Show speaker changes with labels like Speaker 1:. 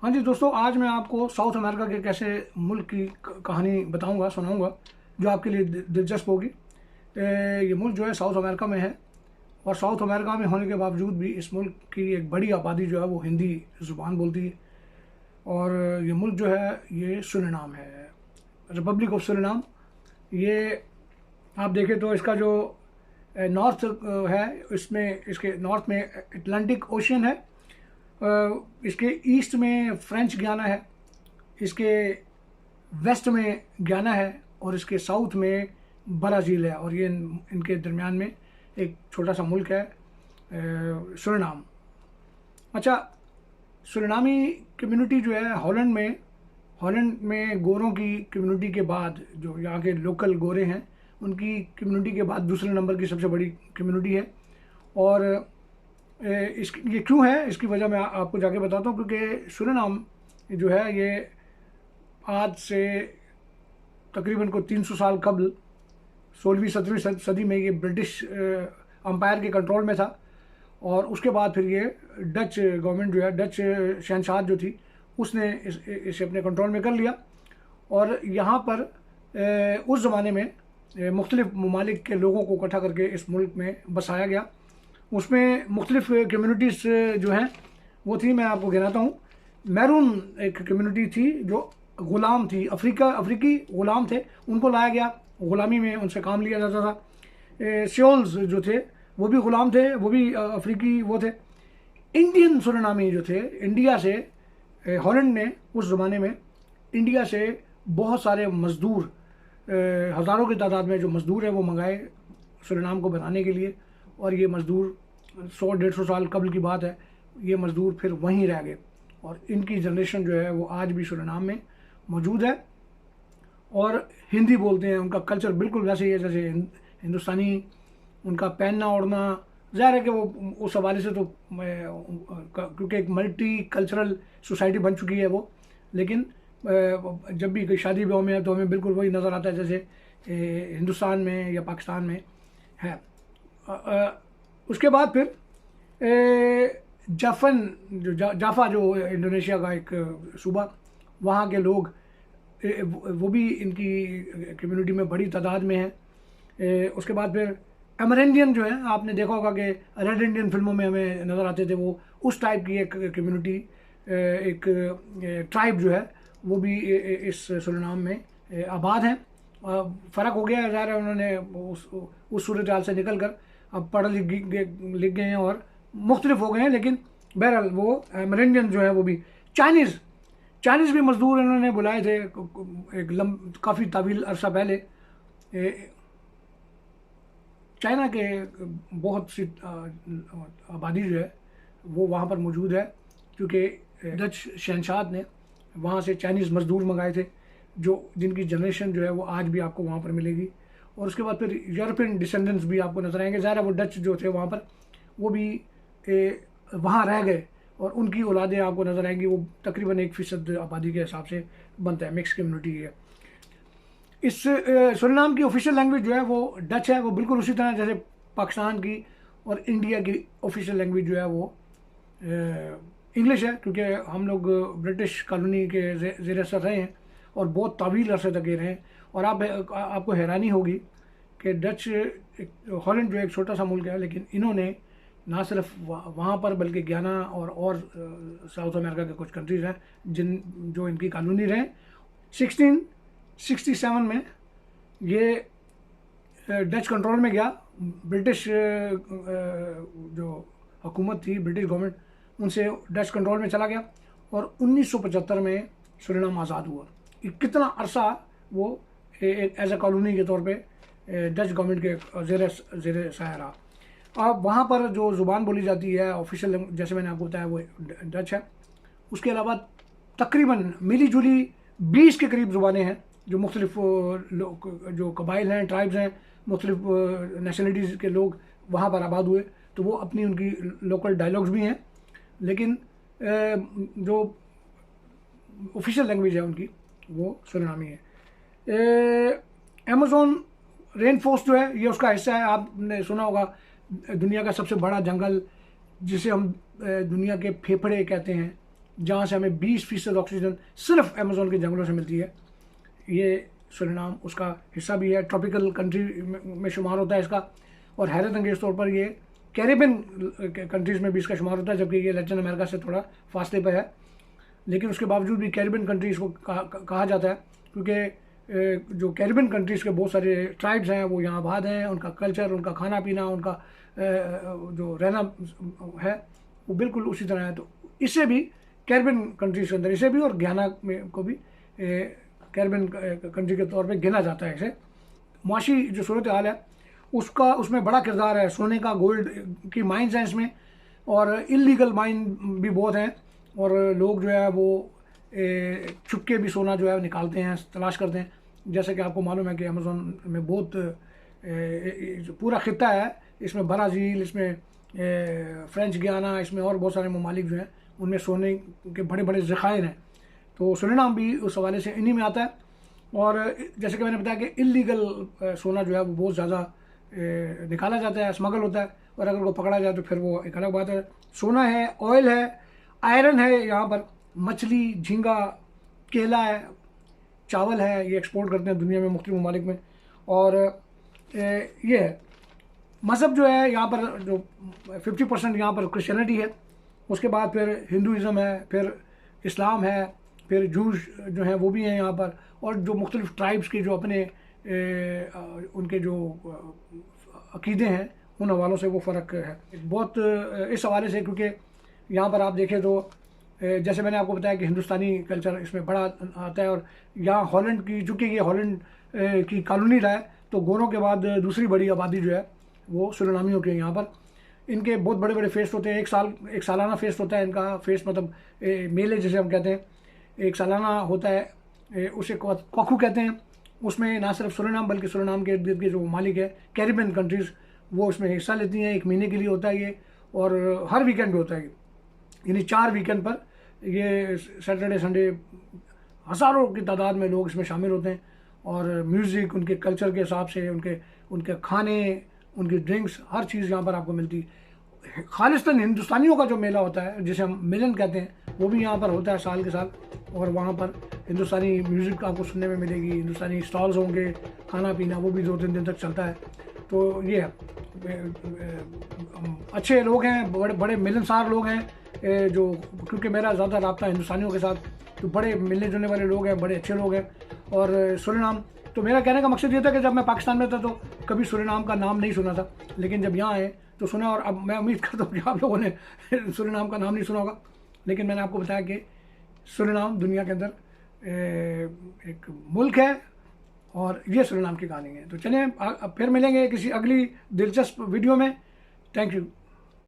Speaker 1: हाँ जी दोस्तों, आज मैं आपको साउथ अमेरिका के कैसे मुल्क की कहानी बताऊंगा, सुनाऊंगा, जो आपके लिए दिलचस्प होगी। ये मुल्क जो है साउथ अमेरिका में है, और साउथ अमेरिका में होने के बावजूद भी इस मुल्क की एक बड़ी आबादी जो है वो हिंदी ज़ुबान बोलती है। और ये मुल्क जो है ये सुरिनाम है, रिपब्लिक ऑफ सुरिनाम। ये आप देखें तो इसका जो नॉर्थ है, इसमें इसके नॉर्थ में अटलांटिक ओशियन है, इसके ईस्ट में फ्रेंच गयाना है, इसके वेस्ट में गयाना है, और इसके साउथ में ब्राज़ील है, और ये इनके दरमियान में एक छोटा सा मुल्क है सुरिनाम। अच्छा, सुरिनामी कम्युनिटी जो है हॉलैंड में गोरों की कम्युनिटी के बाद, जो यहाँ के लोकल गोरे हैं उनकी कम्युनिटी के बाद दूसरे नंबर की सबसे बड़ी कम्युनिटी है। और इस ये क्यों है, इसकी वजह मैं आपको जाके बताता हूँ। क्योंकि सुरिनाम जो है ये आज से तकरीबन को 300 साल कबल 16वीं-17वीं सदी में ये ब्रिटिश अम्पायर के कंट्रोल में था, और उसके बाद फिर ये डच गवर्नमेंट जो है, डच शहनशाह जो थी, उसने इसे अपने कंट्रोल में कर लिया। और यहाँ पर उस ज़माने में मुख्तलिफ़ ममालिक के लोगों को इकट्ठा करके इस मुल्क में बसाया गया। उसमें मुख्तलिफ़ कम्युनिटीज़ जो हैं वो थी, मैं आपको गिनाता हूँ। मैरून एक कम्युनिटी थी जो ग़ुलाम थी, अफ्रीकी ग़ुलाम थे, उनको लाया गया, ग़ुलामी में उनसे काम लिया जाता था। सियोल्स जो थे वो भी ग़ुलाम थे, वो भी अफ्रीकी वो थे। इंडियन सुरिनामी जो थे, इंडिया से हॉलैंड ने उस ज़माने में इंडिया से बहुत सारे मज़दूर, हज़ारों की तादाद में जो मज़दूर हैं वो मंगाए सुरिनाम को बनाने के लिए। और ये मज़दूर 100-150 साल कबल की बात है, ये मज़दूर फिर वहीं रह गए, और इनकी जनरेशन जो है वो आज भी सुरिनाम में मौजूद है और हिंदी बोलते हैं। उनका कल्चर बिल्कुल वैसे ही है जैसे हिंदुस्तानी, उनका पहनना ओढ़ना। ज़ाहिर है कि वो उस हवाले से तो क्योंकि एक मल्टी कल्चरल सोसाइटी बन चुकी है वो, लेकिन जब भी कोई शादी ब्याह में है तो हमें बिल्कुल वही नज़र आता है जैसे हिंदुस्तान में या पाकिस्तान में है। उसके बाद फिर जाफा जो इंडोनेशिया का एक सूबा, वहाँ के लोग वो भी इनकी कम्युनिटी में बड़ी तादाद में है। उसके बाद फिर अमरेंडियन जो है, आपने देखा होगा कि रेड इंडियन फिल्मों में हमें नज़र आते थे, वो उस टाइप की एक कम्युनिटी, एक ट्राइब जो है वो भी इस सुरिनाम में आबाद हैं। फ़र्क हो गया है, ज़ाहिर है उन्होंने उस सूरत हाल से निकल कर अब पढ़ लिख गए हैं और मुख्तलिफ हो गए हैं, लेकिन बहरहाल वो अमरेंडियन जो है वो भी। चाइनीज़ भी मज़दूर इन्होंने बुलाए थे एक काफ़ी तवील अरसा पहले। चाइना के बहुत सी आबादी जो है वो वहाँ पर मौजूद है, क्योंकि डच शहनशाह ने वहाँ से चाइनीज़ मज़दूर मंगाए थे, जिनकी जनरेशन जो है वो आज भी आपको वहाँ पर मिलेगी। और उसके बाद फिर यूरोपियन डिसेंडेंट्स भी आपको नजर आएंगे। ज़ाहिर है वो डच जो थे वहाँ पर, वो भी वहाँ रह गए, और उनकी औलादें आपको नज़र आएंगी। वो तकरीबन 1% आबादी के हिसाब से बनता है, मिक्स कम्युनिटी है। इस सुरिनाम की ऑफिशियल लैंग्वेज जो है वो डच है, वो बिल्कुल उसी तरह जैसे पाकिस्तान की और इंडिया की ऑफिशियल लैंग्वेज जो है वो इंग्लिश है, क्योंकि हम लोग ब्रिटिश कॉलोनी के ज़ेर असर रहे हैं और बहुत तवील अरसे तक रहे हैं। और आपको हैरानी होगी कि हॉलैंड जो एक छोटा सा मुल्क है, लेकिन इन्होंने ना सिर्फ वहाँ पर बल्कि गयाना और साउथ अमेरिका के कुछ कंट्रीज़ हैं जो इनकी कॉलोनी रहे। 1667 में ये डच कंट्रोल में गया। ब्रिटिश जो हुकूमत थी, ब्रिटिश गवर्नमेंट, उनसे डच कंट्रोल में चला गया, और 1975 में सुरिनाम आज़ाद हुआ। कितना अरसा वो एक एज ए कॉलोनी के तौर पे डच गवर्नमेंट के ज़ेर साया रहा। अब वहाँ पर जो ज़ुबान बोली जाती है ऑफिशियल, जैसे मैंने आपको बताया, वो डच है। उसके अलावा तकरीबन मिली जुली 20 के करीब ज़ुबानें हैं, जो मुख्तलिफ जो कबाइल हैं, ट्राइब्स हैं, मुख्तलिफ नेशनलिटीज़ के लोग वहाँ पर आबाद हुए, तो वो अपनी उनकी लोकल डायलॉग्स भी हैं, लेकिन जो ऑफिशियल लैंग्वेज है उनकी वो सुरिनामी है। अमेज़न रेन फॉरेस्ट जो है ये उसका हिस्सा है। आपने सुना होगा दुनिया का सबसे बड़ा जंगल, जिसे हम दुनिया के फेफड़े कहते हैं, जहाँ से हमें 20% ऑक्सीजन सिर्फ अमेज़न के जंगलों से मिलती है। ये सूरीनाम उसका हिस्सा भी है, ट्रॉपिकल कंट्री में शुमार होता है इसका। और हैरत अंगेज़ तौर पर ये कैरिबियन कंट्रीज़ में भी इसका शुमार होता है, जबकि ये लैटिन अमेरिका से थोड़ा फासले पर है। लेकिन उसके बावजूद भी कैरिबियन कंट्रीज़ को कहा जाता है, क्योंकि जो कैरिबियन कंट्रीज़ के बहुत सारे ट्राइब्स हैं वो यहाँ आबाद हैं। उनका कल्चर, उनका खाना पीना, उनका जो रहना है वो बिल्कुल उसी तरह है। तो इससे भी कैरिबियन कंट्रीज़ के अंदर इसे भी, और घाना में को भी कैरिबियन कंट्री के तौर पे गिना जाता है इसे। मुआशी जो सूरत हाल है उसका, उसमें बड़ा किरदार है। सोने का, गोल्ड की माइंस हैं इसमें, और इलीगल माइन भी बहुत हैं। और लोग जो है वो छुप के भी सोना जो है निकालते हैं, तलाश करते हैं। जैसे कि आपको मालूम है कि अमेज़न में बहुत जो पूरा खिता है, इसमें ब्राज़ील, इसमें फ्रेंच गियाना, इसमें और बहुत सारे ममालिक जो हैं उनमें सोने के बड़े बड़े ज़खायर हैं। तो सूरीनाम भी उस हवाले से इन्हीं में आता है। और जैसे कि मैंने बताया कि इलीगल सोना जो है वो बहुत ज़्यादा निकाला जाता है, स्मगल होता है। और अगर वो पकड़ा जाए तो फिर वो एक अलग बात है। सोना है, ऑयल है, आयरन है, यहाँ पर मछली, झींगा, केला है, चावल है, ये एक्सपोर्ट करते हैं दुनिया में मुख्तलिफ ममालिक में। और ये है मज़हब जो है यहाँ पर, जो 50% यहाँ पर क्रिश्चियनिटी है। उसके बाद फिर हिंदुज़म है, फिर इस्लाम है, फिर जूस जो हैं वो भी हैं यहाँ पर। और जो मुख्तलिफ ट्राइब्स के जो अपने उनके जो अकीदे हैं उन हवालों से वो फ़र्क है बहुत इस हवाले से। क्योंकि यहाँ पर आप देखें तो जैसे मैंने आपको बताया कि हिंदुस्तानी कल्चर इसमें बड़ा आता है। और यहाँ हॉलैंड की, चूँकि ये हॉलैंड की कॉलोनी रहा है, तो गोरों के बाद दूसरी बड़ी आबादी जो है वो सूरीनामियों की है। यहाँ पर इनके बहुत बड़े बड़े फेस्ट होते हैं। एक सालाना फेस्ट होता है इनका। फेस्ट मतलब मेले जिसे हम कहते हैं, एक सालाना होता है, उसे क्वाखू कहते हैं। उसमें ना सिर्फ सूरीनाम बल्कि सूरीनाम के इर्द गिर्द के जो मालिक है कैरिबियन कंट्रीज़ वो उसमें हिस्सा लेती हैं। 1 महीने के लिए होता है ये, और हर वीकेंड पे होता है, यानी 4 वीकेंड पर ये सैटरडे संडे हज़ारों की तादाद में लोग इसमें शामिल होते हैं। और म्यूज़िक, उनके कल्चर के हिसाब से, उनके खाने, उनकी ड्रिंक्स, हर चीज़ यहाँ पर आपको मिलती है। खालिस्तान हिंदुस्तानियों का जो मेला होता है जिसे हम मिलन कहते हैं, वो भी यहाँ पर होता है साल के साल। और वहाँ पर हिंदुस्तानी म्यूज़िक आपको सुनने में मिलेगी, हिंदुस्तानी स्टॉल्स होंगे, खाना पीना वो भी 2-3 दिन तक चलता है। तो ये अच्छे लोग हैं, बड़े बड़े मिलनसार लोग हैं जो, क्योंकि मेरा ज़्यादा रब्ता हिंदुस्तानियों के साथ, तो बड़े मिलने जुलने वाले लोग हैं, बड़े अच्छे लोग हैं। और सूरीनाम, तो मेरा कहने का मकसद ये था कि जब मैं पाकिस्तान में था तो कभी सूरीनाम का नाम नहीं सुना था, लेकिन जब यहाँ आए तो सुना। और अब मैं उम्मीद करता हूँ कि आप लोगों ने सूरीनाम का नाम नहीं सुना होगा, लेकिन मैंने आपको बताया कि सूरीनाम दुनिया के अंदर एक मुल्क है और ये सूरीनाम की कहानी है। तो चलिए फिर मिलेंगे किसी अगली दिलचस्प वीडियो में। Thank you.